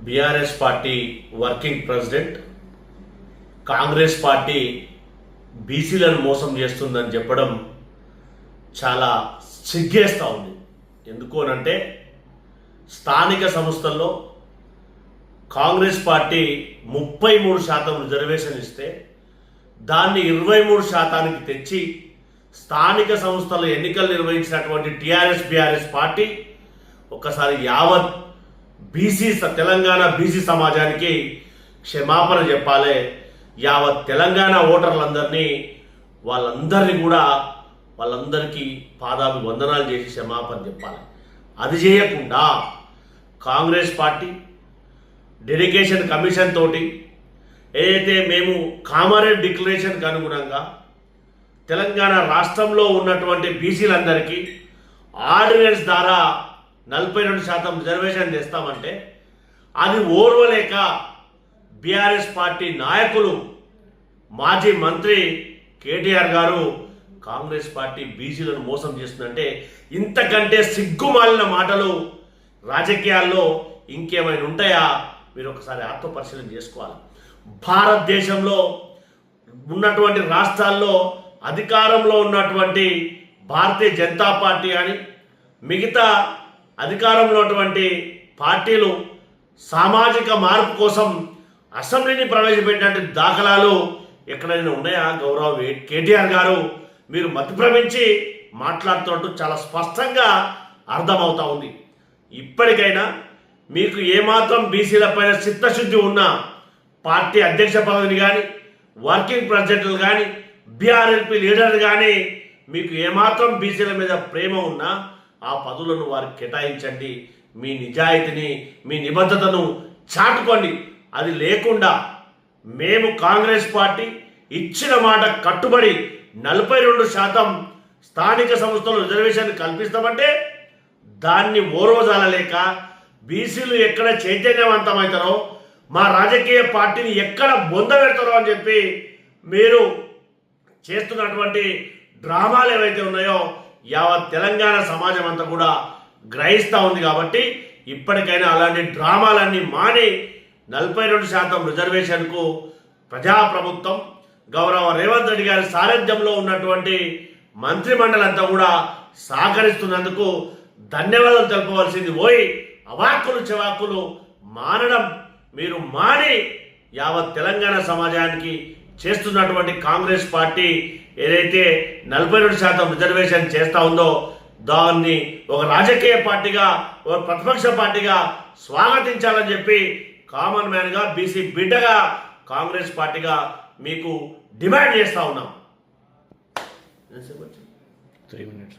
BRS party working president Congress party బీసీలను మోసం చేస్తుందని చెప్పడం చాలా సిగ్గేస్తూ ఉంది. ఎందుకు అనంటే స్థానిక సంస్థల్లో కాంగ్రెస్ పార్టీ 33% రిజర్వేషన్ ఇస్తే దాన్ని 23% తెచ్చి స్థానిక సంస్థల ఎన్నికలు నిర్వహించినటువంటి బీఆర్ఎస్ పార్టీ ఒకసారి యావత్ తెలంగాణ బీసీ సమాజానికి క్షమాపణ చెప్పాలి. యావత్ తెలంగాణ ఓటర్లందరినీ వాళ్ళందరికీ పాదాభివందనాలు చేసి క్షమాపణ చెప్పాలి. అది చేయకుండా కాంగ్రెస్ పార్టీ డెడికేషన్ కమిషన్ తోటి ఏదైతే మేము కామారెడ్డి డిక్లరేషన్కి అనుగుణంగా తెలంగాణ రాష్ట్రంలో ఉన్నటువంటి బీసీలందరికీ ఆర్డినెన్స్ ద్వారా 42% రిజర్వేషన్ చేస్తామంటే అది ఓర్వలేక బీఆర్ఎస్ పార్టీ నాయకులు మాజీ మంత్రి కేటీఆర్ గారు కాంగ్రెస్ పార్టీ బీసీలను మోసం చేస్తుందంటే ఇంతకంటే సిగ్గుమాలిన మాటలు రాజకీయాల్లో ఇంకేమైనా ఉంటాయా? మీరు ఒకసారి ఆత్మపరిశీలన చేసుకోవాలి. భారతదేశంలో ఉన్నటువంటి రాష్ట్రాల్లో అధికారంలో ఉన్నటువంటి భారతీయ జనతా పార్టీ కానీ మిగతా అధికారంలో ఉన్నటువంటి పార్టీలు సామాజిక మార్పు కోసం అసెంబ్లీని ప్రవేశపెట్టినటువంటి దాఖలాలు ఎక్కడైనా ఉన్నాయా? గౌరవ కేటీఆర్ గారు మీరు మతిభ్రమించి మాట్లాడుతున్నట్టు చాలా స్పష్టంగా అర్థమవుతా ఉంది. ఇప్పటికైనా మీకు ఏమాత్రం బీసీలపైన చిత్తశుద్ధి ఉన్న పార్టీ అధ్యక్ష పదవిని కానీ వర్కింగ్ ప్రెసిడెంట్లు కానీ బీఆర్ఎల్పీ లీడర్ కానీ మీకు ఏమాత్రం బీసీల మీద ప్రేమ ఉన్నా ఆ పదవులను వారికి కేటాయించండి. మీ నిజాయితీని మీ నిబద్ధతను చాటుకోండి. అది లేకుండా మేము కాంగ్రెస్ పార్టీ ఇచ్చిన మాట కట్టుబడి 42% స్థానిక సంస్థలు రిజర్వేషన్ కల్పిస్తామంటే దాన్ని ఓర్వజాలలేక బీసీలు ఎక్కడ చైతన్యవంతమవుతారో మా రాజకీయ పార్టీని ఎక్కడ బొందబెడతారో అని చెప్పి మీరు చేస్తున్నటువంటి డ్రామాలు ఏవైతే ఉన్నాయో యావత్ తెలంగాణ సమాజం అంతా కూడా గ్రహిస్తూ ఉంది. కాబట్టి ఇప్పటికైనా అలాంటి డ్రామాలన్నీ మాని 42% రిజర్వేషన్కు ప్రజాప్రభుత్వం గౌరవ రేవంత్ రెడ్డి గారి సారథ్యంలో ఉన్నటువంటి మంత్రిమండలంతా కూడా సహకరిస్తున్నందుకు ధన్యవాదాలు తెలుపవలసింది పోయి అవాక్కులు చెవాక్కులు మానడం మీరు మాని యావత్ తెలంగాణ సమాజానికి చేస్తున్నటువంటి కాంగ్రెస్ పార్టీ ఏదైతే 42% రిజర్వేషన్ చేస్తూ ఉందో దాన్ని ఒక రాజకీయ పార్టీగా ఒక ప్రతిపక్ష పార్టీగా స్వాగతించాలని చెప్పి కామన్ మ్యాన్గా బీసీ బిడ్డగా కాంగ్రెస్ పార్టీగా మీకు డిమాండ్ చేస్తూ ఉన్నాం. 3 minutes